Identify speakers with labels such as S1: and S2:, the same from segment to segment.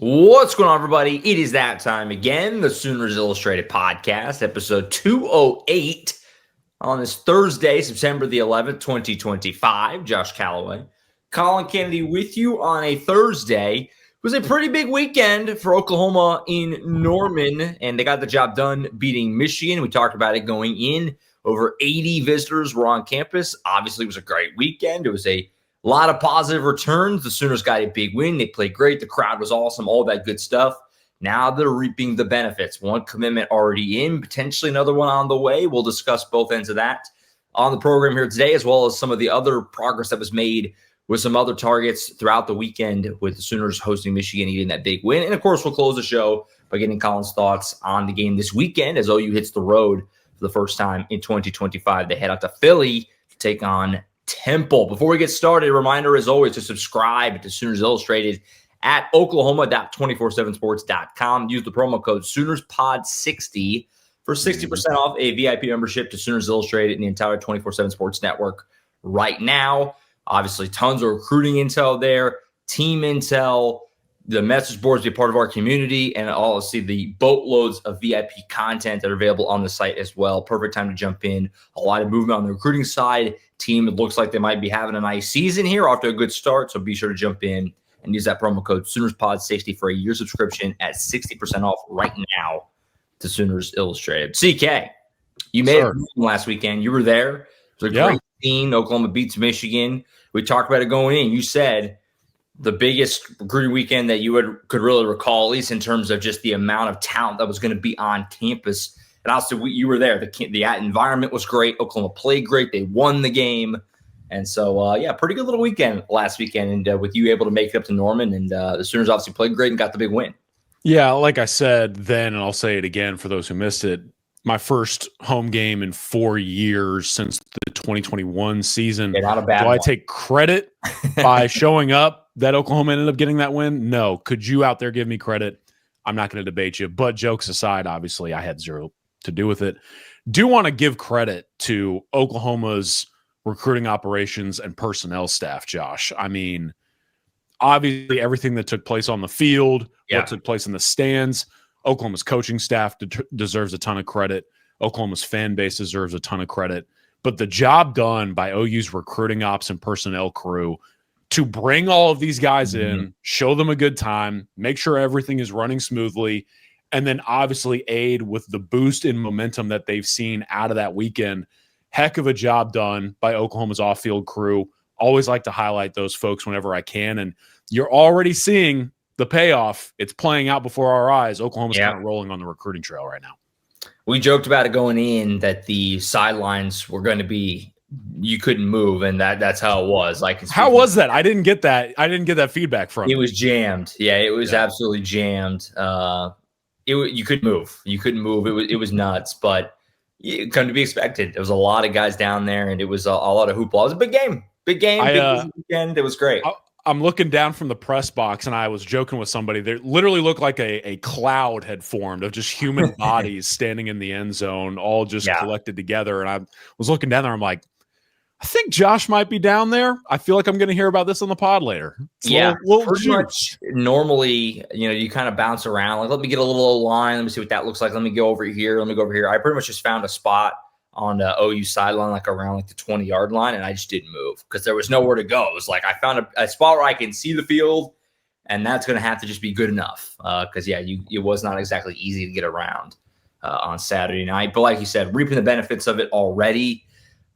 S1: What's going on, everybody? It is that time again. The Sooners Illustrated Podcast, episode 208 on this Thursday, September the 11th, 2025. Josh Callaway, Collin Kennedy with you on a Thursday. It was a pretty big weekend for Oklahoma in Norman, and they got the job done beating Michigan. We talked about it going in. Over 80 visitors were on campus. Obviously, it was a great weekend. It was a lot of positive returns. The Sooners got a big win. They played great. The crowd was awesome, all that good stuff. Now they're reaping the benefits. One commitment already in, potentially another one on the way. We'll discuss both ends of that on the program here today, as well as some of the other progress that was made with some other targets throughout the weekend with the Sooners hosting Michigan, getting that big win. And, of course, we'll close the show by getting Collin's thoughts on the game this weekend as OU hits the road for the first time in 2025. They head out to Philly to take on Temple. Before we get started, a reminder as always to subscribe to Sooners Illustrated at oklahoma.247sports.com. Use the promo code SoonersPod60 for 60% off a VIP membership to Sooners Illustrated and the entire 24/7 Sports Network right now. Obviously, tons of recruiting intel there, team intel, the message boards be part of our community, and I'll see the boatloads of VIP content that are available on the site as well. Perfect time to jump in. A lot of movement on the recruiting side. Team, it looks like they might be having a nice season here, off to a good start, so be sure to jump in and use that promo code SoonersPod60 for a year subscription at 60% off right now to Sooners Illustrated. CK, you made it last weekend. You were there. It was a great scene. Oklahoma beats Michigan. We talked about it going in. You said the biggest recruiting weekend that you could really recall, at least in terms of just the amount of talent that was going to be on campus. And also, you were there. The environment was great. Oklahoma played great. They won the game. And so, pretty good little weekend last weekend. And with you able to make it up to Norman, and the Sooners obviously played great and got the big win.
S2: Yeah, like I said then, and I'll say it again for those who missed it, my first home game in 4 years since the 2021 season.
S1: Yeah, not a bad
S2: Do
S1: one.
S2: I take credit by showing up that Oklahoma ended up getting that win? No. Could you out there give me credit? I'm not going to debate you. But jokes aside, obviously, I had zero to do with it. Do want to give credit to Oklahoma's recruiting operations and personnel staff, Josh. I mean, obviously, everything that took place on the field, what took place in the stands, Oklahoma's coaching staff deserves a ton of credit. Oklahoma's fan base deserves a ton of credit. But the job done by OU's recruiting ops and personnel crew to bring all of these guys in, show them a good time, make sure everything is running smoothly, and then obviously aid with the boost in momentum that they've seen out of that weekend. Heck of a job done by Oklahoma's off-field crew. Always like to highlight those folks whenever I can. And you're already seeing the payoff. It's playing out before our eyes. Oklahoma's kind of rolling on the recruiting trail right now.
S1: We joked about it going in that the sidelines were going to be, you couldn't move, and that's how it was.
S2: How was that? I didn't get that. I didn't get that feedback from
S1: it. Was jammed. Yeah, it was absolutely jammed. You couldn't move. You couldn't move. It was nuts, but it couldn't be expected. There was a lot of guys down there, and it was a lot of hoopla. It was a big game. Big weekend. It was great.
S2: I'm looking down from the press box, and I was joking with somebody. They literally looked like a cloud had formed of just human bodies standing in the end zone, all just collected together. And I was looking down there. I'm like, I think Josh might be down there. I feel like I'm going to hear about this on the pod later.
S1: Pretty much. Normally, you kind of bounce around. Like, let me get a little line. Let me see what that looks like. Let me go over here. Let me go over here. I pretty much just found a spot on the OU sideline, like around the 20-yard line, and I just didn't move because there was nowhere to go. It was like I found a spot where I can see the field, and that's going to have to just be good enough because, it was not exactly easy to get around on Saturday night. But like you said, reaping the benefits of it already.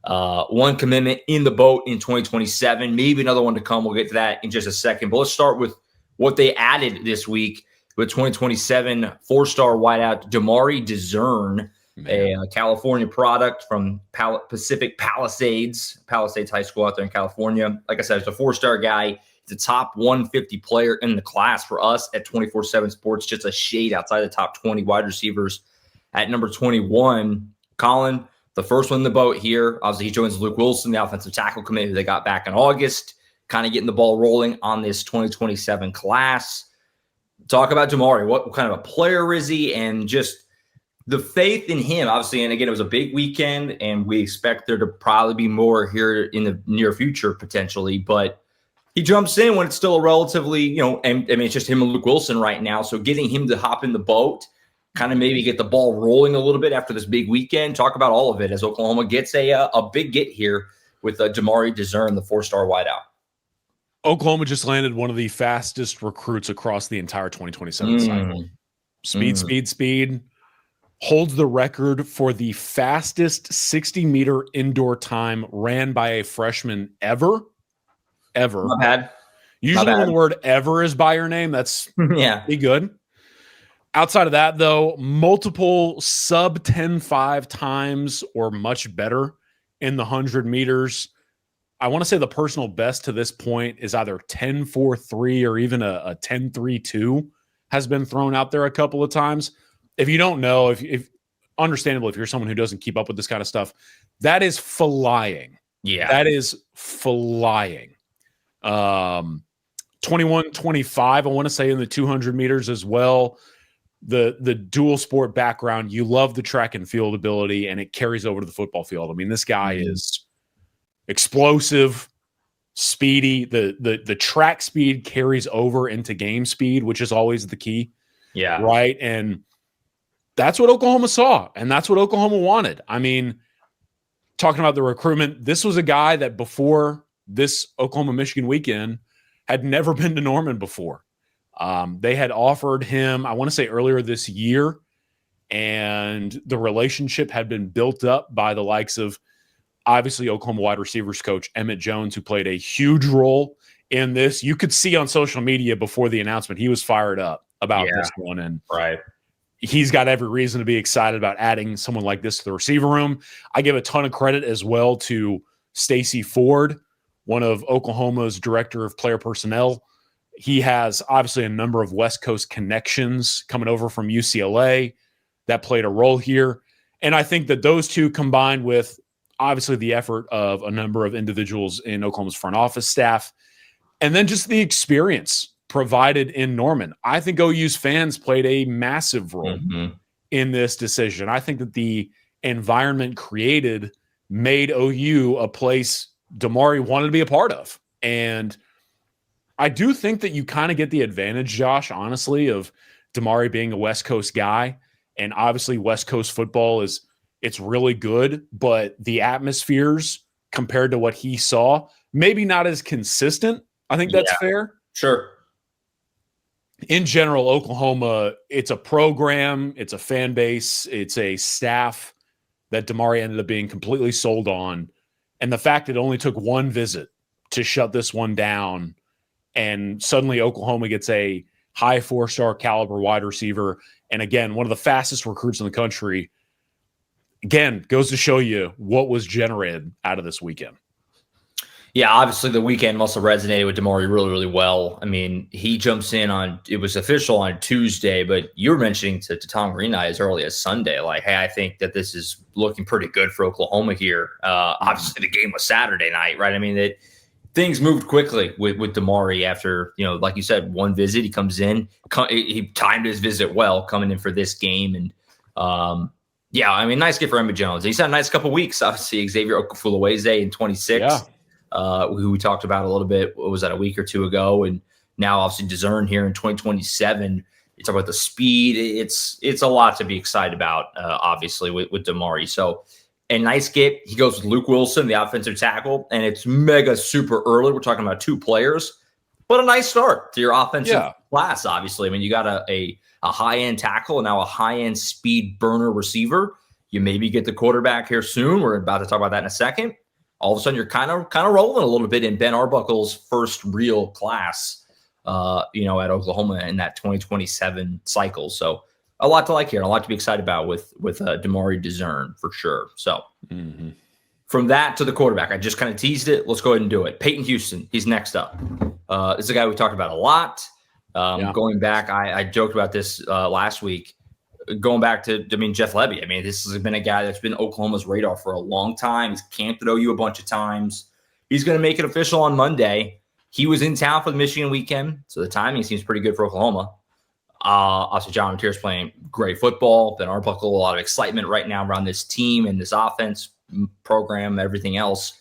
S1: One commitment in the boat in 2027, maybe another one to come. We'll get to that in just a second. But let's start with what they added this week with 2027 four-star wideout Demare Dezeurn, a California product from Pacific Palisades High School out there in California. Like I said, he's a four-star guy. He's a top 150 player in the class for us at 24/7 Sports, just a shade outside the top 20 wide receivers. At number 21, Collin, the first one in the boat here. Obviously, he joins Luke Wilson, the offensive tackle committee they got back in August, kind of getting the ball rolling on this 2027 class. Talk about Demare. What kind of a player is he? And just the faith in him, obviously, and again, it was a big weekend, and we expect there to probably be more here in the near future, potentially. But He jumps in when it's still a relatively, and I mean, it's just him and Luke Wilson right now. So getting him to hop in the boat, kind of maybe get the ball rolling a little bit after this big weekend. Talk about all of it as Oklahoma gets a big get here with Demare Dezeurn, the 4-star wideout.
S2: Oklahoma just landed one of the fastest recruits across the entire 2027 cycle. Speed. Holds the record for the fastest 60-meter indoor time ran by a freshman ever.
S1: Not bad.
S2: Usually when the word ever is by your name, that's pretty good. Outside of that, though, multiple sub 10.5 times or much better in the 100 meters. I want to say the personal best to this point is either 10.43 or even a 10.32 has been thrown out there a couple of times. If you don't know, if understandable, if you're someone who doesn't keep up with this kind of stuff, that is flying.
S1: Yeah.
S2: That is flying. 21-25, I want to say in the 200 meters as well. The dual sport background, you love the track and field ability, and it carries over to the football field. I mean, this guy is explosive, speedy. The track speed carries over into game speed, which is always the key.
S1: Yeah.
S2: Right. And that's what Oklahoma saw, and that's what Oklahoma wanted. I mean, talking about the recruitment, this was a guy that before this Oklahoma-Michigan weekend had never been to Norman before. They had offered him, I want to say earlier this year, and the relationship had been built up by the likes of, obviously, Oklahoma wide receivers coach Emmett Jones, who played a huge role in this. You could see on social media before the announcement, he was fired up about this one. And he's got every reason to be excited about adding someone like this to the receiver room. I give a ton of credit as well to Stacy Ford, one of Oklahoma's director of player personnel. He has obviously a number of West Coast connections coming over from UCLA that played a role here. And I think that those two, combined with obviously the effort of a number of individuals in Oklahoma's front office staff, and then just the experience provided in Norman, I think OU's fans played a massive role in this decision. I think that the environment created made OU a place Demare wanted to be a part of. And I do think that you kind of get the advantage, Josh, honestly, of Demare being a West Coast guy. And obviously West Coast football it's really good, but the atmospheres compared to what he saw, maybe not as consistent. I think that's fair.
S1: Sure.
S2: In general, Oklahoma, it's a program, it's a fan base, it's a staff that Demare ended up being completely sold on. And the fact that it only took one visit to shut this one down, and suddenly Oklahoma gets a high 4-star caliber wide receiver, and again, one of the fastest recruits in the country, again, goes to show you what was generated out of this weekend.
S1: Yeah, obviously the weekend must have resonated with Demare really, really well. I mean, he jumps in it was official on Tuesday, but you were mentioning to Tom Green as early as Sunday, like, hey, I think that this is looking pretty good for Oklahoma here. Obviously the game was Saturday night, right? I mean, things moved quickly with Demare after, like you said, one visit. He comes in, he timed his visit well coming in for this game. And I mean, nice get for Emmett Jones. He's had a nice couple weeks. Obviously, Xavier Okafulaweze in 26, who we talked about a little bit. What was that, a week or two ago? And now, obviously, Dezeurn here in 2027. You talk about the speed. It's a lot to be excited about, obviously, with Demare. So, a nice get. He goes with Luke Wilson, the offensive tackle, and it's mega super early. We're talking about two players, but a nice start to your offensive class, obviously. I mean, you got a high-end tackle and now a high-end speed burner receiver. You maybe get the quarterback here soon. We're about to talk about that in a second. All of a sudden, you're kind of rolling a little bit in Ben Arbuckle's first real class, at Oklahoma in that 2027 cycle. So a lot to like here, and a lot to be excited about with Demare Dezeurn for sure. So from that to the quarterback, I just kind of teased it. Let's go ahead and do it. Peyton Houston, he's next up. This is a guy we talked about a lot. Going back, I joked about this last week. Going back to, Jeff Lebby. I mean, this has been a guy that's been Oklahoma's radar for a long time. He's camped at OU a bunch of times. He's going to make it official on Monday. He was in town for the Michigan weekend, so the timing seems pretty good for Oklahoma. Also, John Mateer's playing great football. Ben Arbuckle, a lot of excitement right now around this team and this offense program, everything else.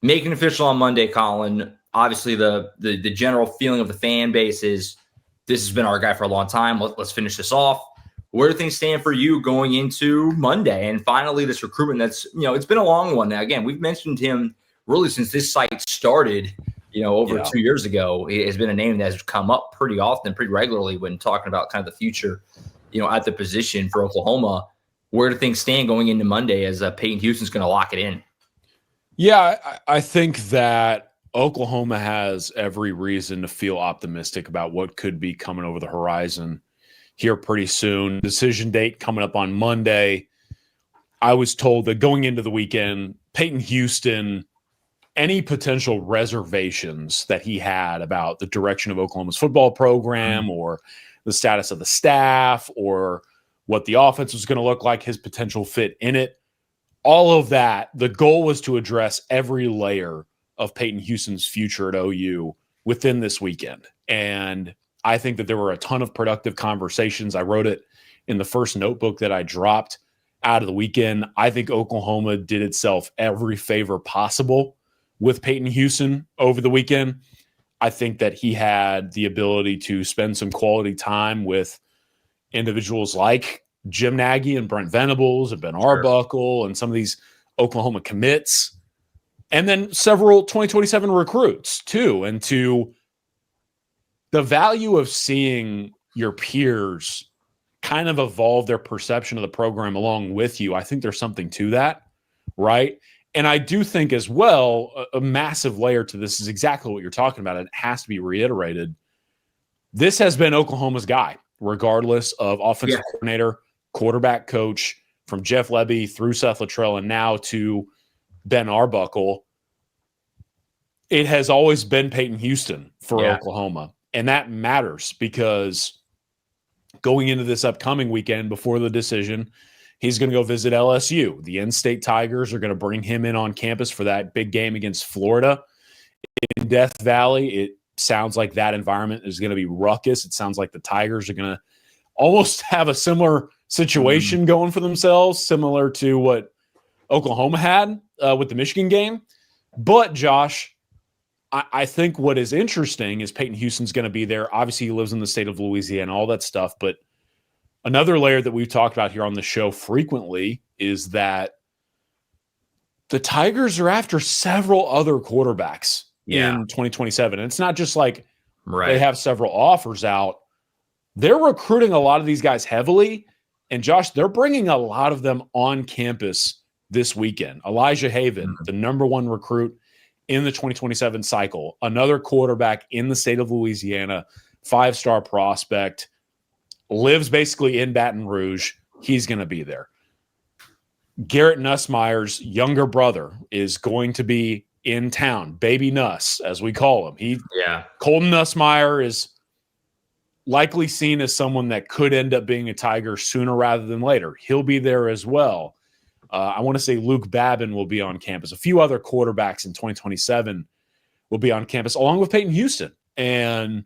S1: Making official on Monday, Collin. obviously the general feeling of the fan base is this has been our guy for a long time. Let's finish this off. Where do things stand for you going into Monday? And finally, this recruitment that's, it's been a long one. Now, again, we've mentioned him really since this site started, over 2 years ago. It has been a name that has come up pretty often, pretty regularly when talking about kind of the future, at the position for Oklahoma. Where do things stand going into Monday as Peyton Houston's going to lock it in?
S2: Yeah, I think that Oklahoma has every reason to feel optimistic about what could be coming over the horizon here pretty soon. Decision date coming up on Monday. I was told that going into the weekend, Peyton Houston, any potential reservations that he had about the direction of Oklahoma's football program or the status of the staff or what the offense was going to look like, his potential fit in it, all of that, the goal was to address every layer of Peyton Houston's future at OU within this weekend. And I think that there were a ton of productive conversations. I wrote it in the first notebook that I dropped out of the weekend. I think Oklahoma did itself every favor possible with Peyton Houston over the weekend. I think that he had the ability to spend some quality time with individuals like Jim Nagy and Brent Venables and Ben Arbuckle and some of these Oklahoma commits, and then several 2027 recruits too. And to the value of seeing your peers kind of evolve their perception of the program along with you, I think there's something to that, right? And I do think as well, a massive layer to this is exactly what you're talking about. It has to be reiterated. This has been Oklahoma's guy, regardless of offensive coordinator, quarterback coach, from Jeff Lebby through Seth Luttrell and now to Ben Arbuckle. It has always been Peyton Houston for Oklahoma. And that matters because going into this upcoming weekend before the decision, he's going to go visit LSU. The in-state Tigers are going to bring him in on campus for that big game against Florida in Death Valley. It sounds like that environment is going to be ruckus. It sounds like the Tigers are going to almost have a similar situation going for themselves, similar to what Oklahoma had with the Michigan game. But, Josh, I think what is interesting is Peyton Houston's going to be there. Obviously, he lives in the state of Louisiana, all that stuff, but another layer that we've talked about here on the show frequently is that the Tigers are after several other quarterbacks in 2027. And it's not just like they have several offers out. They're recruiting a lot of these guys heavily. And, Josh, they're bringing a lot of them on campus this weekend. Elijah Haven, the number one recruit in the 2027 cycle, another quarterback in the state of Louisiana, 5-star prospect, lives basically in Baton Rouge. He's going to be there. Garrett Nussmeier's younger brother is going to be in town, Baby Nuss, as we call him. Colton Nussmeier is likely seen as someone that could end up being a Tiger sooner rather than later. He'll be there as well. I want to say Luke Babin will be on campus. A few other quarterbacks in 2027 will be on campus, along with Peyton Houston. And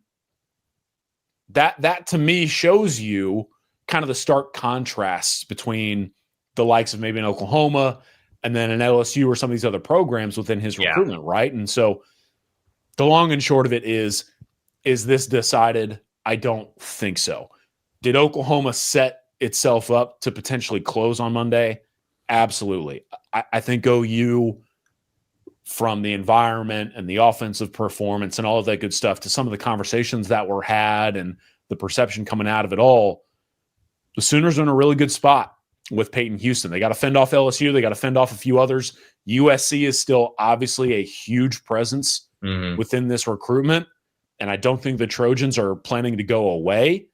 S2: that to me shows you kind of the stark contrasts between the likes of maybe an Oklahoma and then an LSU or some of these other programs within his recruitment, right? And so the long and short of it is this decided? I don't think so. Did Oklahoma set itself up to potentially close on Monday? Absolutely. I think OU, from the environment and the offensive performance and all of that good stuff to some of the conversations that were had and the perception coming out of it all, the Sooners are in a really good spot with Peyton Houston. They got to fend off LSU. They got to fend off a few others. USC is still obviously a huge presence within this recruitment, and I don't think the Trojans are planning to go away.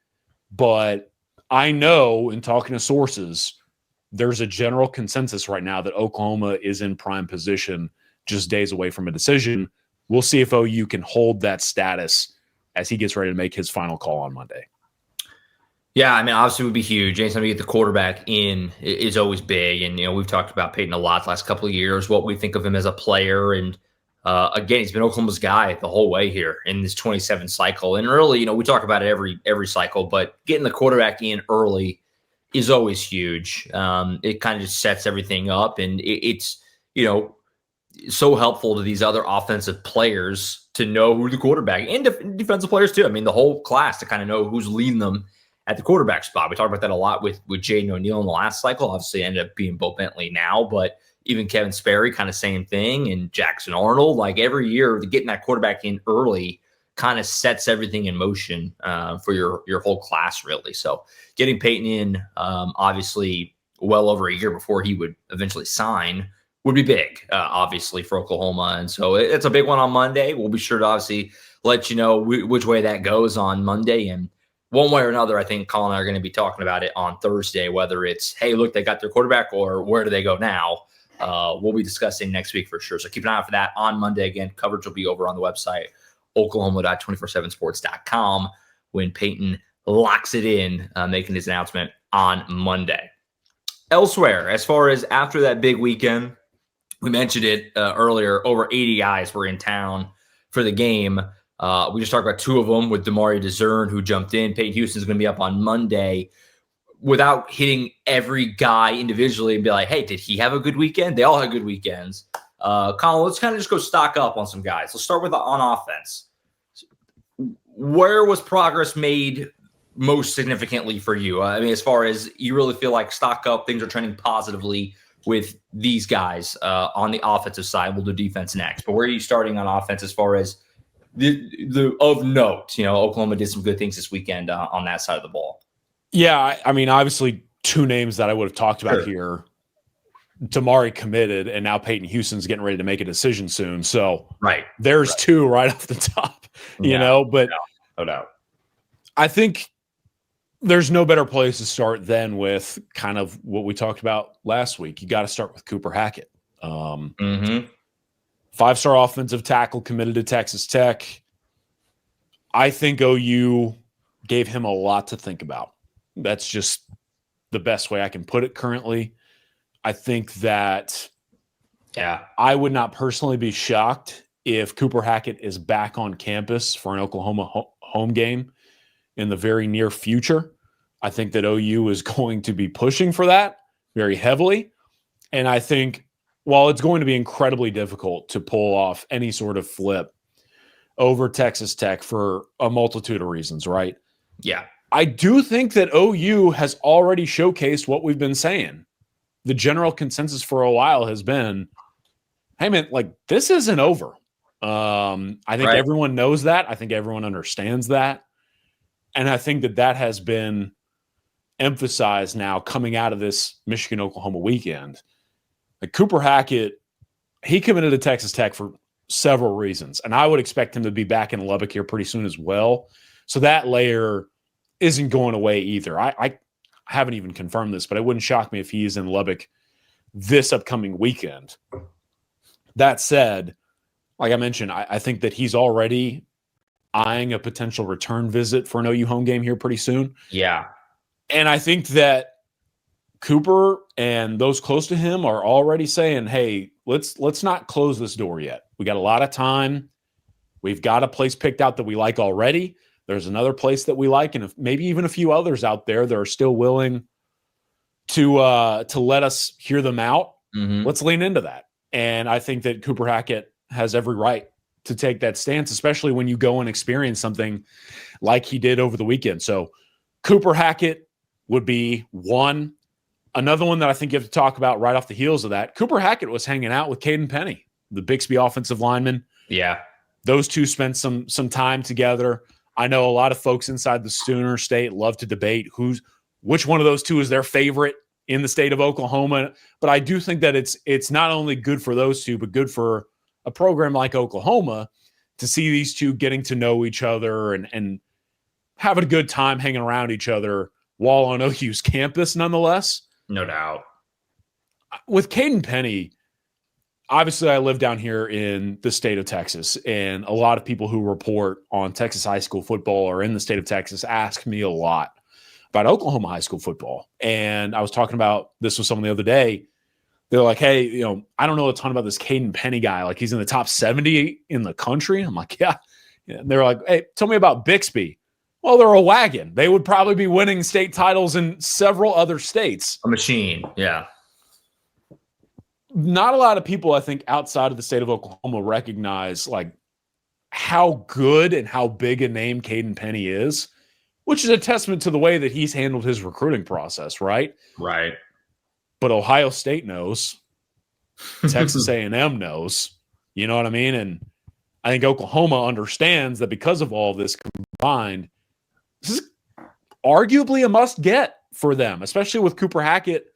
S2: But I know, in talking to sources, there's a general consensus right now that Oklahoma is in prime position, just days away from a decision. We'll see if OU can hold that status as he gets ready to make his final call on Monday.
S1: Yeah, I mean, obviously it would be huge. Anytime you get the quarterback in is always big. And, we've talked about Peyton a lot the last couple of years, what we think of him as a player. And, again, he's been Oklahoma's guy the whole way here in this 27 cycle. And really, we talk about it every cycle, but getting the quarterback in early is always huge. It kind of just sets everything up. And it's, so helpful to these other offensive players to know who the quarterback and defensive players too. I mean, the whole class to kind of know who's leading them at the quarterback spot. We talked about that a lot with Jaden O'Neal in the last cycle. Obviously, it ended up being Bo Bentley now, but even Kevin Sperry, kind of same thing, and Jackson Arnold. Like every year, getting that quarterback in early kind of sets everything in motion for your whole class, really. So getting Peyton in, obviously, well over a year before he would eventually sign would be big, obviously, for Oklahoma. And so it's a big one on Monday. We'll be sure to obviously let you know which way that goes on Monday. And one way or another, I think Collin and I are going to be talking about it on Thursday, whether it's, hey, look, they got their quarterback, or where do they go now? We'll be discussing next week for sure. So keep an eye out for that on Monday. Again, coverage will be over on the website, oklahoma.247sports.com, when Peyton locks it in, making his announcement on Monday. Elsewhere, as far as after that big weekend, we mentioned it earlier, over 80 guys were in town for the game. We just talked about two of them with Demare Dezeurn, who jumped in. Peyton Houston is going to be up on Monday. Without hitting every guy individually and be like, hey, did he have a good weekend? They all had good weekends. Collin, let's kind of just go stock up on some guys. Let's start with on offense. Where was progress made most significantly for you? I mean, as far as you really feel like stock up, things are trending positively with these guys on the offensive side. We'll do defense next. But where are you starting on offense as far as the of note? You know, Oklahoma did some good things this weekend on that side of the ball.
S2: Yeah, I mean, obviously, two names that I would have talked about here. Demare committed, and now Peyton Houston's getting ready to make a decision soon. So there's two right off the top, you know. But
S1: no doubt.
S2: I think there's no better place to start than with kind of what we talked about last week. You got to start with Cooper Hackett. 5-star offensive tackle committed to Texas Tech. I think OU gave him a lot to think about. That's just the best way I can put it currently. I think that I would not personally be shocked if Cooper Hackett is back on campus for an Oklahoma home game in the very near future. I think that OU is going to be pushing for that very heavily. And I think while it's going to be incredibly difficult to pull off any sort of flip over Texas Tech for a multitude of reasons, right?
S1: Yeah.
S2: I do think that OU has already showcased what we've been saying. The general consensus for a while has been, hey, man, like, this isn't over. I think everyone knows that. I think everyone understands that. And I think that has been emphasized now coming out of this Michigan-Oklahoma weekend. Like, Cooper Hackett, he committed to Texas Tech for several reasons. And I would expect him to be back in Lubbock here pretty soon as well. So that layer isn't going away either. I haven't even confirmed this, but it wouldn't shock me if he's in Lubbock this upcoming weekend. That said, like I mentioned, I think that he's already eyeing a potential return visit for an OU home game here pretty soon.
S1: Yeah.
S2: And I think that Cooper and those close to him are already saying, hey, let's not close this door yet. We got a lot of time. We've got a place picked out that we like already. There's another place that we like, and maybe even a few others out there that are still willing to let us hear them out. Let's lean into that. And I think that Cooper Hackett has every right to take that stance, especially when you go and experience something like he did over the weekend. So Cooper Hackett would be one. Another one that I think you have to talk about right off the heels of that, Cooper Hackett was hanging out with Caden Penny, the Bixby offensive lineman.
S1: Yeah.
S2: Those two spent some time together. I know a lot of folks inside the Sooner State love to debate which one of those two is their favorite in the state of Oklahoma. But I do think that it's not only good for those two, but good for a program like Oklahoma to see these two getting to know each other and having a good time hanging around each other while on OU's campus, nonetheless.
S1: No doubt.
S2: With Caden Penny, obviously, I live down here in the state of Texas, and a lot of people who report on Texas high school football or in the state of Texas ask me a lot about Oklahoma high school football. And I was talking about this with someone the other day. They're like, hey, I don't know a ton about this Caden Penny guy. Like, he's in the top 70 in the country. I'm like, yeah. And they're like, hey, tell me about Bixby. Well, they're a wagon. They would probably be winning state titles in several other states.
S1: A machine, yeah.
S2: not a lot of people, I think, outside of the state of Oklahoma recognize like how good and how big a name Caden Penny is, which is a testament to the way that he's handled his recruiting process, right?
S1: Right.
S2: But Ohio State knows, Texas A&M knows, you know what I mean? And I think Oklahoma understands that because of all this combined, this is arguably a must get for them, especially with Cooper Hackett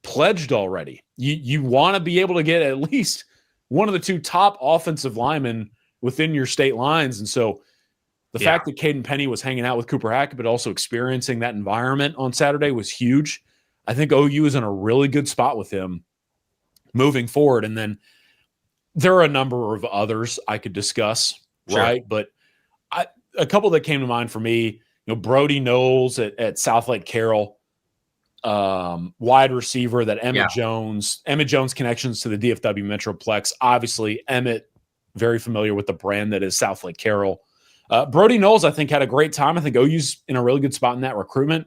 S2: pledged already. You want to be able to get at least one of the two top offensive linemen within your state lines. And so the fact that Caden Penny was hanging out with Cooper Hackett, but also experiencing that environment on Saturday was huge. I think OU is in a really good spot with him moving forward. And then there are a number of others I could discuss, right? But a couple that came to mind for me, Brody Knowles at Southlake Carroll, wide receiver that Emmett Jones connections to the DFW Metroplex. Obviously, Emmett, very familiar with the brand that is Southlake Carroll. Brody Knowles, I think, had a great time. I think OU's in a really good spot in that recruitment.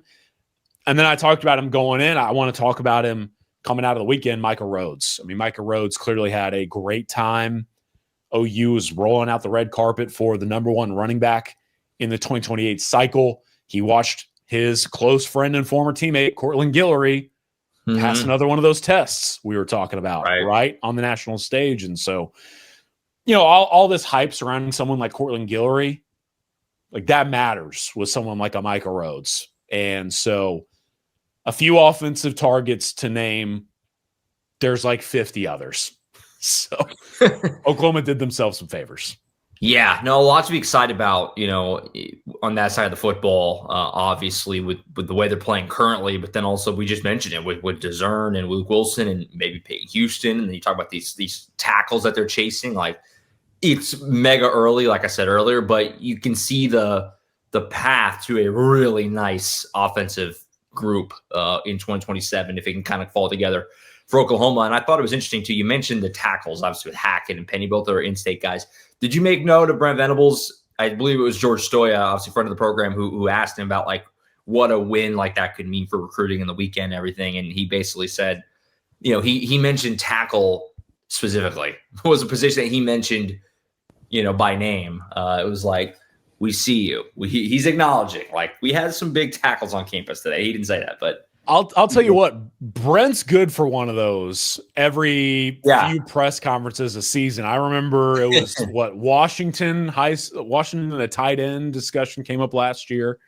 S2: And then I talked about him going in. I want to talk about him coming out of the weekend, Micah Rhodes. I mean, Micah Rhodes clearly had a great time. OU was rolling out the red carpet for the number one running back in the 2028 cycle. He watched his close friend and former teammate, Cortland Guillory, pass another one of those tests we were talking about, right, on the national stage. And so, all this hype surrounding someone like Cortland Guillory, like that matters with someone like a Micah Rhodes. And so a few offensive targets to name, there's like 50 others. So Oklahoma did themselves some favors.
S1: Yeah, no, a lot to be excited about, on that side of the football, obviously with the way they're playing currently, but then also we just mentioned it with Dezeurn and Luke Wilson and maybe Peyton Houston. And then you talk about these tackles that they're chasing. Like, it's mega early, like I said earlier, but you can see the path to a really nice offensive group in 2027 if it can kind of fall together for Oklahoma. And I thought it was interesting too. You mentioned the tackles, obviously with Hackett and Penny, both are in-state guys. Did you make note of Brent Venables? I believe it was George Stoya, obviously friend of the program, who asked him about like what a win like that could mean for recruiting in the weekend and everything. And he basically said, he mentioned tackle specifically. It was a position that he mentioned, by name. It was like, we see you. He's acknowledging, like, we had some big tackles on campus today. He didn't say that, but
S2: I'll tell you what, Brent's good for one of those every few press conferences a season. I remember it was Washington, the tight end discussion came up last year.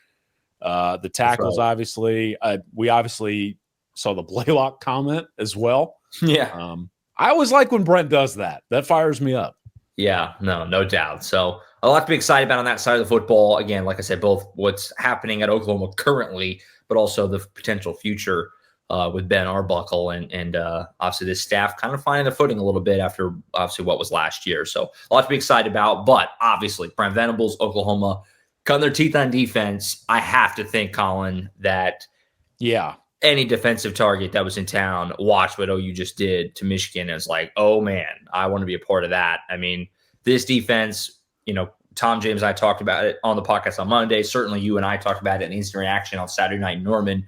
S2: The tackles, obviously, we obviously saw the Blaylock comment as well.
S1: Yeah.
S2: I always like when Brent does that. That fires me up.
S1: Yeah, no doubt. So a lot to be excited about on that side of the football. Again, like I said, both what's happening at Oklahoma currently, but also the potential future with Ben Arbuckle and obviously this staff kind of finding the footing a little bit after obviously what was last year. So a lot to be excited about. But obviously, Brent Venables, Oklahoma, cutting their teeth on defense. I have to think, Collin, that any defensive target that was in town watched what OU just did to Michigan and was like, oh man, I want to be a part of that. I mean, this defense, Tom James and I talked about it on the podcast on Monday. Certainly you and I talked about it in Instant Reaction on Saturday night in Norman.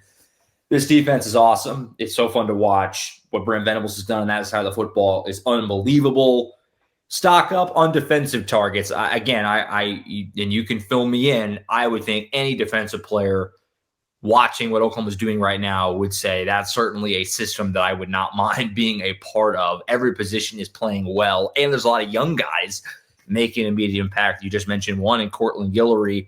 S1: This defense is awesome. It's so fun to watch. What Brent Venables has done on that side of the football is unbelievable. Stock up on defensive targets. And you can fill me in, I would think any defensive player watching what Oklahoma's doing right now would say that's certainly a system that I would not mind being a part of. Every position is playing well, and there's a lot of young guys making an immediate impact. You just mentioned one in Cortland Guillory.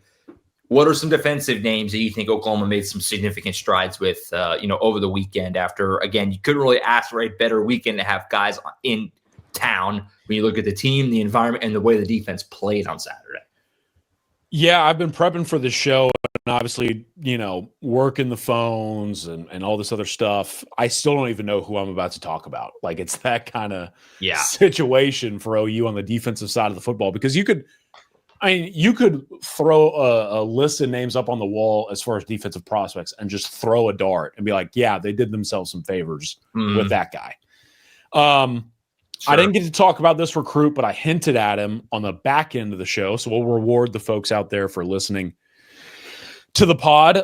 S1: What are some defensive names that you think Oklahoma made some significant strides with, over the weekend after, again, you couldn't really ask for a better weekend to have guys in town when you look at the team, the environment, and the way the defense played on Saturday?
S2: Yeah, I've been prepping for this show and obviously, working the phones and all this other stuff. I still don't even know who I'm about to talk about. Like, it's that kind of situation for OU on the defensive side of the football, because you could throw a list of names up on the wall as far as defensive prospects and just throw a dart and be like, yeah, they did themselves some favors with that guy. Sure. I didn't get to talk about this recruit, but I hinted at him on the back end of the show. So we'll reward the folks out there for listening to the pod.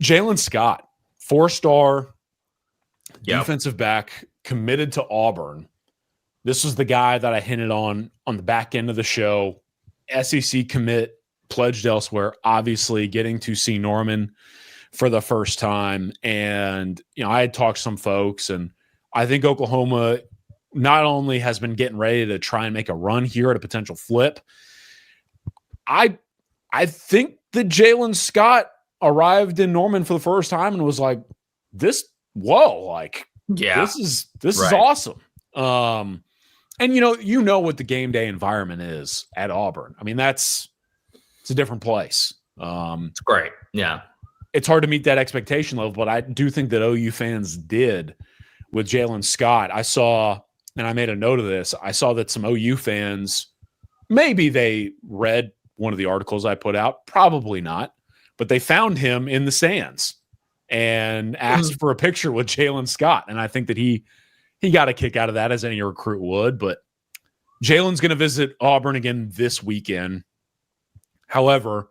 S2: Jalen Scott, 4-star defensive back committed to Auburn. This was the guy that I hinted on the back end of the show. SEC commit, pledged elsewhere, obviously getting to see Norman for the first time. And, I had talked to some folks, and I think Oklahoma not only has been getting ready to try and make a run here at a potential flip. I think that Jalen Scott arrived in Norman for the first time and was like, this is awesome. And you know what the game day environment is at Auburn. I mean, it's a different place.
S1: It's great. Yeah.
S2: It's hard to meet that expectation level, but I do think that OU fans did with Jalen Scott. I saw, and I made a note of this, I saw that some OU fans, maybe they read one of the articles I put out, probably not, but they found him in the stands and asked for a picture with Jalen Scott. And I think that he got a kick out of that, as any recruit would. But Jalen's going to visit Auburn again this weekend. However,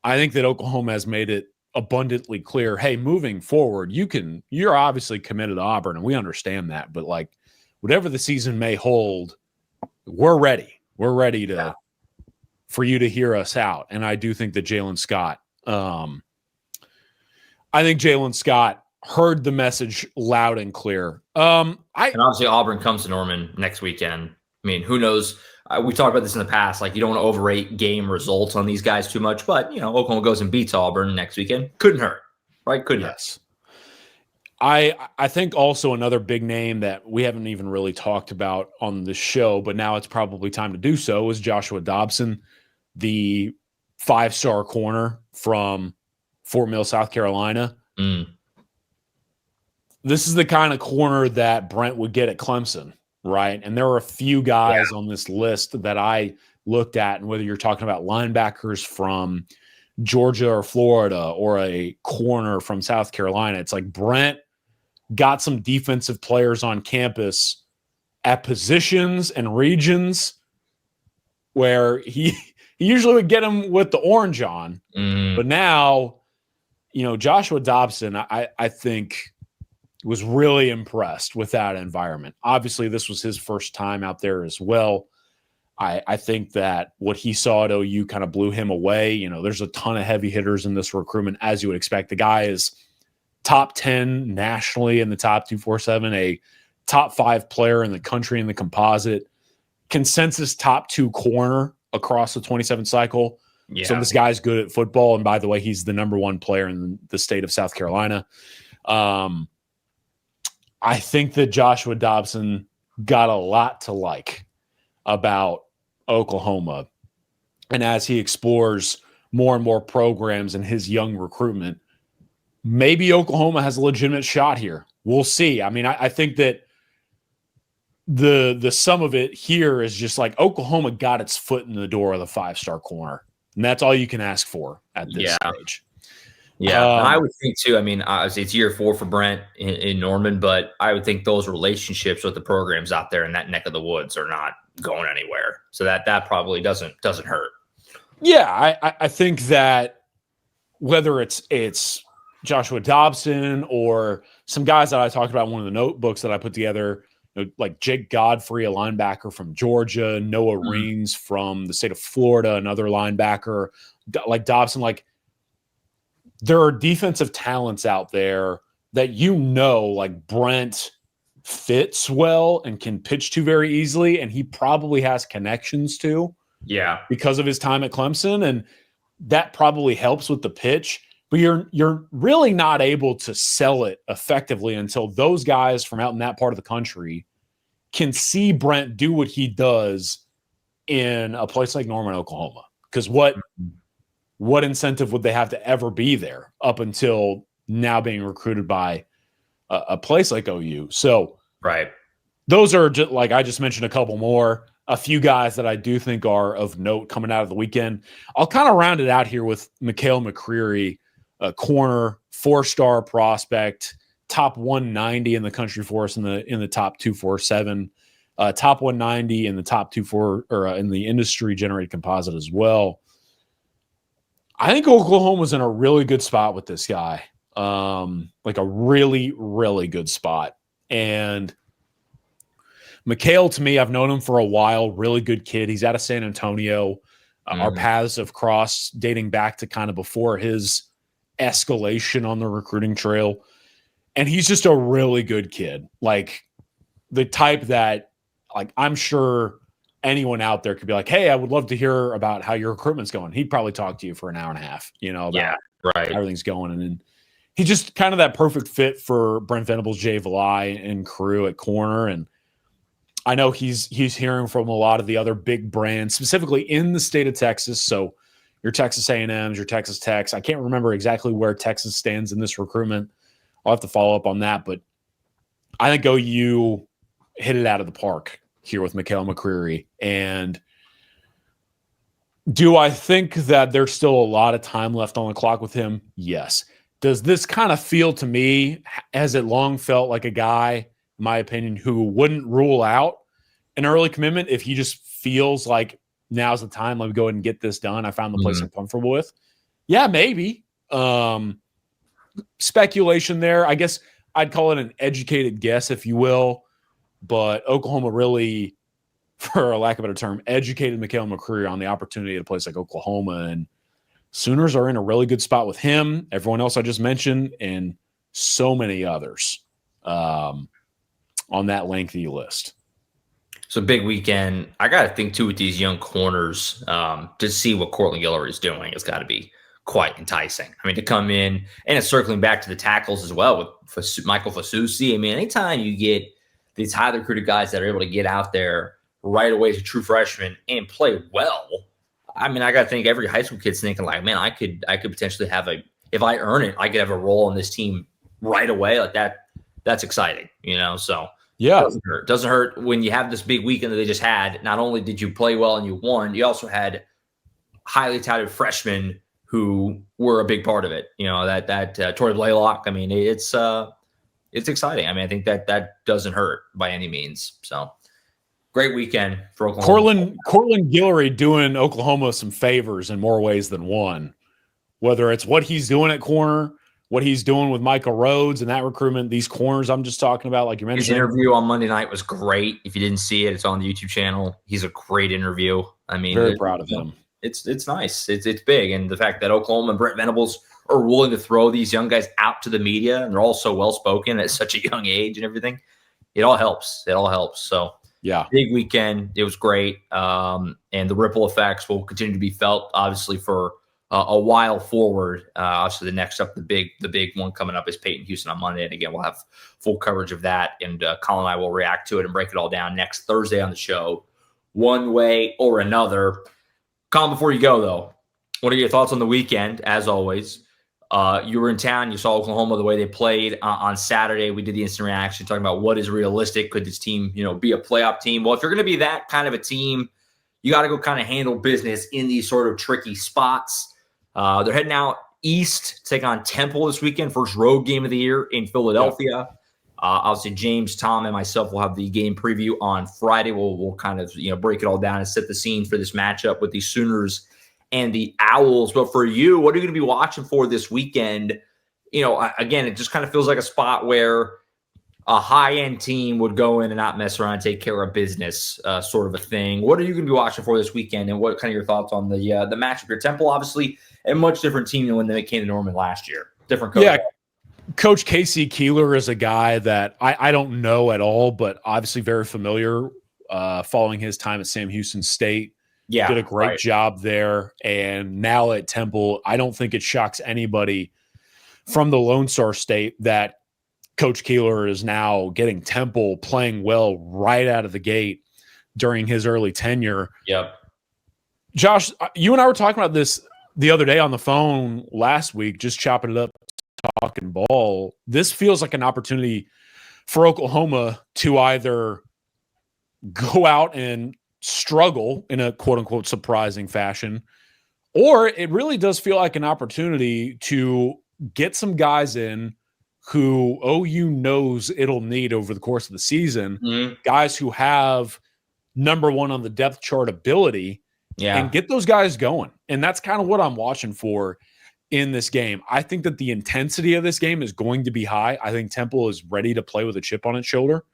S2: I think that Oklahoma has made it abundantly clear, hey, moving forward, you're obviously committed to Auburn, and we understand that. But like, whatever the season may hold, we're ready. We're ready for you to hear us out. And I do think that Jalen Scott, heard the message loud and clear.
S1: And obviously Auburn comes to Norman next weekend. I mean, who knows? We talked about this in the past. Like, you don't want to overrate game results on these guys too much, but Oklahoma goes and beats Auburn next weekend. Couldn't hurt, right? Couldn't hurt.
S2: I think also another big name that we haven't even really talked about on the show, but now it's probably time to do so, is Joshua Dobson, the 5-star corner from Fort Mill, South Carolina. This is the kind of corner that Brent would get at Clemson, right? And there are a few guys on this list that I looked at, and whether you're talking about linebackers from Georgia or Florida or a corner from South Carolina, it's like Brent got some defensive players on campus at positions and regions where he usually would get them with the orange on. But now, Joshua Dobson, I think, was really impressed with that environment. Obviously, this was his first time out there as well. I think that what he saw at OU kind of blew him away. There's a ton of heavy hitters in this recruitment, as you would expect. The guy is top 10 nationally in the top 247, a top 5 player in the country in the composite, consensus top 2 corner across the 27 cycle. Yeah. So this guy's good at football. And by the way, he's the number 1 player in the state of South Carolina. I think that Joshua Dobson got a lot to like about Oklahoma. And as he explores more and more programs in his young recruitment, maybe Oklahoma has a legitimate shot here. We'll see. I mean, I think that the sum of it here is just like Oklahoma got its foot in the door of the 5-star corner. And that's all you can ask for at this stage.
S1: Yeah, and I would think too. I mean, obviously it's year 4 for Brent in Norman, but I would think those relationships with the programs out there in that neck of the woods are not going anywhere. So that probably doesn't hurt.
S2: Yeah, I think that whether it's Joshua Dobson or some guys that I talked about in one of the notebooks that I put together, like Jake Godfrey, a linebacker from Georgia, Noah Reams from the state of Florida, another linebacker, like Dobson, like. There are defensive talents out there that like Brent fits well and can pitch to very easily, and he probably has connections to. Yeah, because of his time at Clemson, and that probably helps with the pitch. But you're really not able to sell it effectively until those guys from out in that part of the country can see Brent do what he does in a place like Norman, Oklahoma. Because what incentive would they have to ever be there up until now being recruited by a place like OU? So, right. Those are just, like I just mentioned, a couple more, a few guys that I do think are of note coming out of the weekend. I'll kind of round it out here with Mikhail McCreary, a corner, 4-star prospect, top 190 in the country for us in the top 247, top 190 in the top 24 or in the industry generated composite as well. I think Oklahoma's in a really good spot with this guy, like a really, really good spot. And Mikhail, to me, I've known him for a while. Really good kid. He's out of San Antonio. Our paths have crossed dating back to kind of before his escalation on the recruiting trail. And he's just a really good kid. Like the type that, like, I'm sure anyone out there could be like, hey, I would love to hear about how your recruitment's going. He'd probably talk to you for an hour and a half, about
S1: right.
S2: how everything's going. And then he's just kind of that perfect fit for Brent Venables, Jay Valai, and crew at corner. And I know he's hearing from a lot of the other big brands, specifically in the state of Texas. So your Texas A&Ms, your Texas Techs. I can't remember exactly where Texas stands in this recruitment. I'll have to follow up on that. But I think OU hit it out of the park here with Mikhail McCreary. And do I think that there's still a lot of time left on the clock with him? Yes. Does this kind of feel to me, has it long felt like a guy, in my opinion, who wouldn't rule out an early commitment if he just feels like now's the time, let me go ahead and get this done. I found the place I'm comfortable with. Yeah, maybe. Speculation there. I guess I'd call it an educated guess, if you will. But Oklahoma really, for a lack of a better term, educated Mikhail McCreary on the opportunity at a place like Oklahoma. And Sooners are in a really good spot with him, everyone else I just mentioned, and so many others on that lengthy list.
S1: So big weekend. I got to think, too, with these young corners, to see what Cortland Guillory is doing. It's got to be quite enticing. I mean, to come in, and it's circling back to the tackles as well with Michael Fasusi. I mean, anytime you get these highly recruited guys that are able to get out there right away as a true freshman and play well, I mean, I got to think every high school kid's thinking like, man, I could potentially have if I earn it, I could have a role on this team right away. Like that. That's exciting, so.
S2: Yeah.
S1: Doesn't hurt when you have this big weekend that they just had. Not only did you play well and you won, you also had highly touted freshmen who were a big part of it. That Torrey Blaylock. I mean, it's exciting. I mean, I think that doesn't hurt by any means. So great weekend for Oklahoma.
S2: Cortland Guillory doing Oklahoma some favors in more ways than one. Whether it's what he's doing at corner, what he's doing with Michael Rhodes and that recruitment, these corners I'm just talking about, like you mentioned.
S1: His interview on Monday night was great. If you didn't see it, it's on the YouTube channel. He's a great interview. I mean,
S2: very proud of him.
S1: It's nice. It's big. And the fact that Oklahoma and Brent Venables are willing to throw these young guys out to the media, and they're all so well-spoken at such a young age and everything, it all helps. So,
S2: yeah,
S1: big weekend. It was great. And the ripple effects will continue to be felt, obviously, for a while forward. Obviously, the next up, the big one coming up is Peyton Houston on Monday. And again, we'll have full coverage of that. And Collin and I will react to it and break it all down next Thursday on the show, one way or another. Collin, before you go, though, what are your thoughts on the weekend? As always, you were in town. You saw Oklahoma, the way they played on Saturday. We did the instant reaction talking about what is realistic. Could this team, be a playoff team? Well, if you're going to be that kind of a team, you got to go kind of handle business in these sort of tricky spots. They're heading out east to take on Temple this weekend, first road game of the year in Philadelphia. Obviously, James, Tom, and myself will have the game preview on Friday. We'll kind of break it all down and set the scene for this matchup with the Sooners and the Owls. But for you, what are you going to be watching for this weekend? Again, it just kind of feels like a spot where a high-end team would go in and not mess around and take care of business, sort of a thing. What are you going to be watching for this weekend, and what kind of your thoughts on the matchup here? Temple, obviously, a much different team than when they came to Norman last year. Different coach.
S2: Yeah, Coach Casey Keeler is a guy that I don't know at all, but obviously very familiar following his time at Sam Houston State.
S1: Yeah,
S2: did a great job there. And now at Temple, I don't think it shocks anybody from the Lone Star State that Coach Keeler is now getting Temple playing well right out of the gate during his early tenure.
S1: Yep.
S2: Josh, you and I were talking about this the other day on the phone last week, just chopping it up, talking ball. This feels like an opportunity for Oklahoma to either go out and struggle in a quote-unquote surprising fashion, or it really does feel like an opportunity to get some guys in who OU knows it'll need over the course of the season, guys who have number one on the depth chart ability, and get those guys going. And that's kind of what I'm watching for in this game. I think that the intensity of this game is going to be high. I think Temple is ready to play with a chip on its shoulder.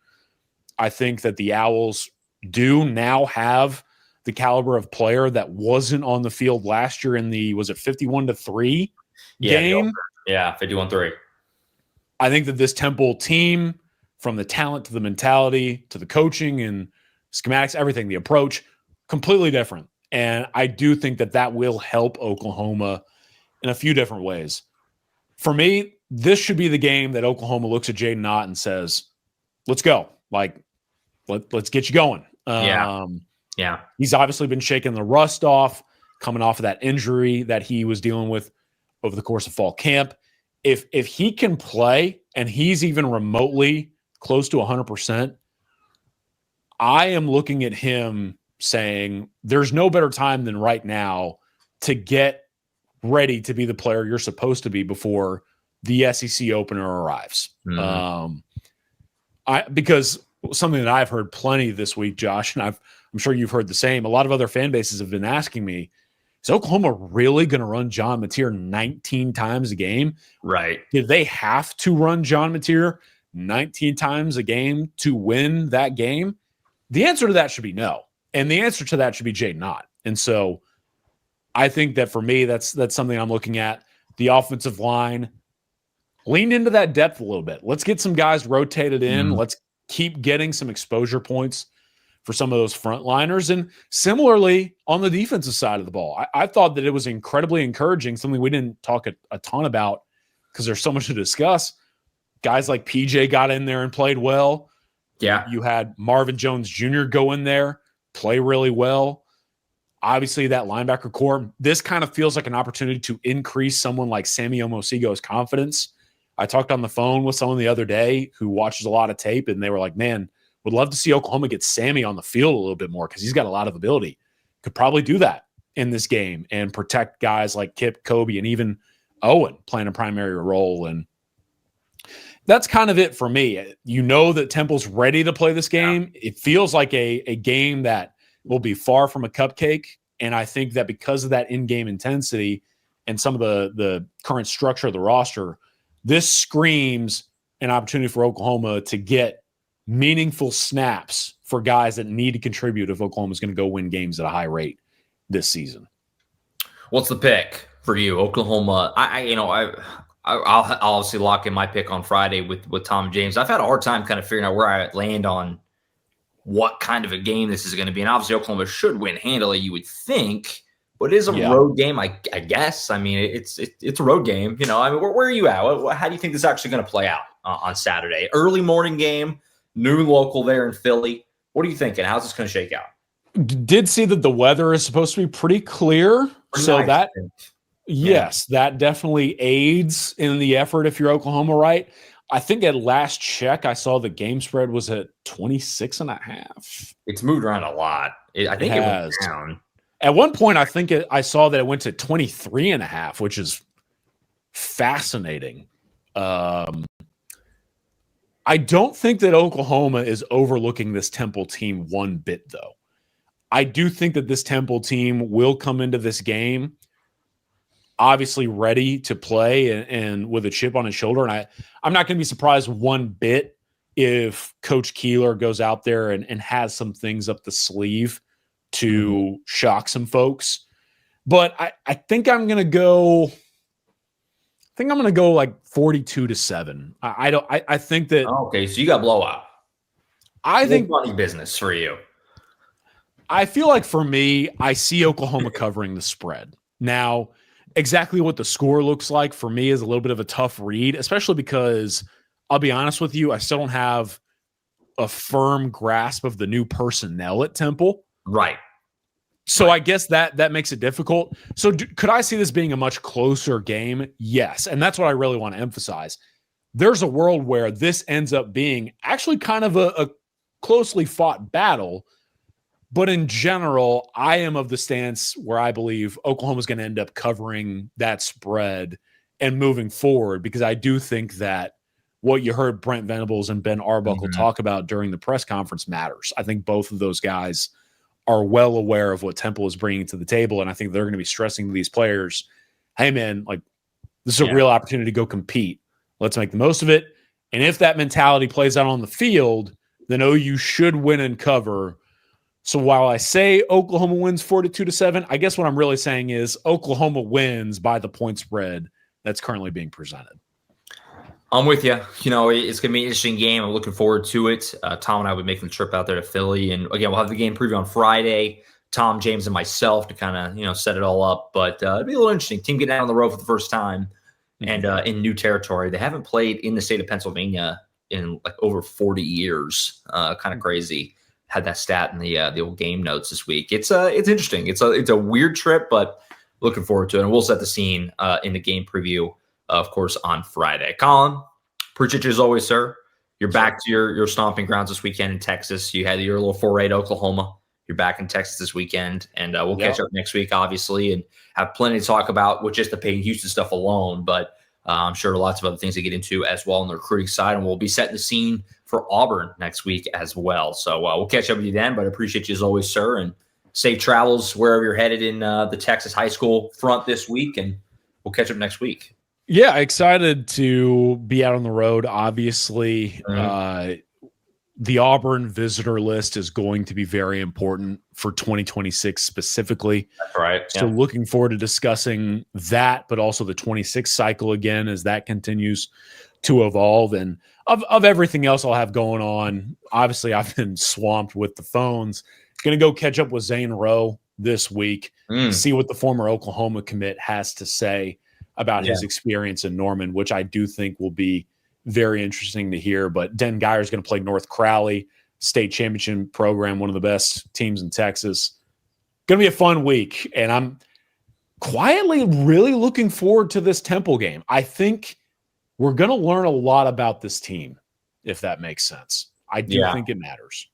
S2: I think that the Owls do now have the caliber of player that wasn't on the field last year in the, was it 51-3 game?
S1: Yeah, 51-3.
S2: I think that this Temple team, from the talent to the mentality to the coaching and schematics, everything, the approach, completely different. And I do think that that will help Oklahoma in a few different ways. For me, this should be the game that Oklahoma looks at Jaden Ott and says, let's go. Like, let's get you going.
S1: Yeah.
S2: He's obviously been shaking the rust off, coming off of that injury that he was dealing with over the course of fall camp. If he can play and he's even remotely close to 100%, I am looking at him saying there's no better time than right now to get ready to be the player you're supposed to be before the SEC opener arrives. Because something that I've heard plenty this week, Josh, and I'm sure you've heard the same. A lot of other fan bases have been asking me, is Oklahoma really going to run John Mateer 19 times a game?
S1: Right.
S2: Did they have to run John Mateer 19 times a game to win that game? The answer to that should be no. And the answer to that should be Jaden Ott. And so I think that for me, that's something I'm looking at. The offensive line leaned into that depth a little bit. Let's get some guys rotated in. Let's keep getting some exposure points for some of those frontliners. And similarly, on the defensive side of the ball, I thought that it was incredibly encouraging, something we didn't talk a ton about because there's so much to discuss. Guys like PJ got in there and played well.
S1: Yeah.
S2: You had Marvin Jones Jr. go in there, play really well. Obviously, that linebacker core, this kind of feels like an opportunity to increase someone like Sammy Omosigo's confidence. I talked on the phone with someone the other day who watches a lot of tape, and they were like, man, would love to see Oklahoma get Sammy on the field a little bit more because he's got a lot of ability. Could probably do that in this game and protect guys like Kip, Kobe, and even Owen playing a primary role. And that's kind of it for me. You know that Temple's ready to play this game. Yeah. It feels like a game that will be far from a cupcake. And I think that because of that in-game intensity and some of the current structure of the roster, this screams an opportunity for Oklahoma to get meaningful snaps for guys that need to contribute if Oklahoma's going to go win games at a high rate this season.
S1: What's the pick for you, Oklahoma? I'll obviously lock in my pick on Friday with Tom James. I've had a hard time kind of figuring out where I land on what kind of a game this is going to be. And obviously Oklahoma should win handily, you would think, but it is a road game, I guess. I mean, it's a road game. You know, I mean, where are you at? How do you think this is actually going to play out on Saturday? Early morning game, new local there in Philly. What are you thinking? How's this going to shake out?
S2: Did see that the weather is supposed to be pretty clear. So
S1: nice.
S2: That definitely aids in the effort if you're Oklahoma, right? I think at last check, I saw the game spread was at 26.5.
S1: It's moved around a lot. I think it went down.
S2: At one point, I think I saw that it went to 23.5, which is fascinating. I don't think that Oklahoma is overlooking this Temple team one bit, though. I do think that this Temple team will come into this game obviously ready to play and with a chip on his shoulder. And I'm not going to be surprised one bit if Coach Keeler goes out there and has some things up the sleeve to shock some folks. But I think I'm going to go like 42-7. I think that.
S1: Okay, so you got blowout.
S2: I think
S1: money business for you.
S2: I feel like for me, I see Oklahoma covering the spread. Now, exactly what the score looks like for me is a little bit of a tough read, especially because I'll be honest with you, I still don't have a firm grasp of the new personnel at Temple.
S1: Right.
S2: So I guess that makes it difficult. So could I see this being a much closer game? Yes. And that's what I really want to emphasize. There's a world where this ends up being actually kind of a closely fought battle. But in general, I am of the stance where I believe Oklahoma's going to end up covering that spread and moving forward, because I do think that what you heard Brent Venables and Ben Arbuckle talk about during the press conference matters. I think both of those guys are well aware of what Temple is bringing to the table, and I think they're going to be stressing to these players, hey, man, like this is a real opportunity to go compete. Let's make the most of it. And if that mentality plays out on the field, then OU should win and cover. So while I say Oklahoma wins 42-7, I guess what I'm really saying is Oklahoma wins by the point spread that's currently being presented.
S1: I'm with you. You know, it's going to be an interesting game. I'm looking forward to it. Tom and I will be making the trip out there to Philly. And again, we'll have the game preview on Friday. Tom, James, and myself to kind of, set it all up. But it'll be a little interesting. Team getting out on the road for the first time and in new territory. They haven't played in the state of Pennsylvania in like over 40 years. Kind of crazy. Had that stat in the old game notes this week. It's interesting. It's a weird trip, but looking forward to it. And we'll set the scene in the game preview, of course, on Friday. Collin, appreciate you as always, sir. You're back to your stomping grounds this weekend in Texas. You had your little foray to Oklahoma. You're back in Texas this weekend, and we'll catch up next week, obviously, and have plenty to talk about with just the Peyton Houston stuff alone. But I'm sure lots of other things to get into as well on the recruiting side, and we'll be setting the scene for Auburn next week as well. So we'll catch up with you then, but I appreciate you as always, sir, and safe travels wherever you're headed in the Texas high school front this week, and we'll catch up next week.
S2: Yeah, excited to be out on the road. Obviously, the Auburn visitor list is going to be very important for 2026 specifically.
S1: That's right.
S2: So looking forward to discussing that, but also the 26 cycle again as that continues to evolve. And of everything else I'll have going on, obviously I've been swamped with the phones. Going to go catch up with Zane Rowe this week, see what the former Oklahoma commit has to say about his experience in Norman, which I do think will be very interesting to hear. But Den Geyer is going to play North Crowley, state championship program, one of the best teams in Texas. Going to be a fun week, and I'm quietly really looking forward to this Temple game. I think we're going to learn a lot about this team, if that makes sense. I do think it matters.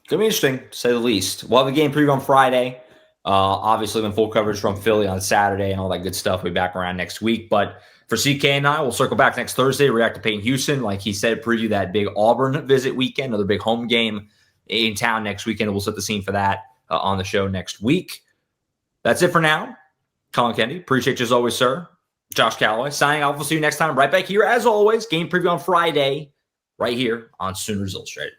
S1: Going to be interesting, to say the least. We'll have a game preview on Friday. Obviously, then full coverage from Philly on Saturday and all that good stuff. We'll be back around next week. But for CK and I, we'll circle back next Thursday, react to Peyton Houston. Like he said, preview that big Auburn visit weekend, another big home game in town next weekend. We'll set the scene for that on the show next week. That's it for now. Collin Kennedy, appreciate you as always, sir. Josh Callaway signing off. We'll see you next time right back here. As always, game preview on Friday right here on Sooners Illustrated.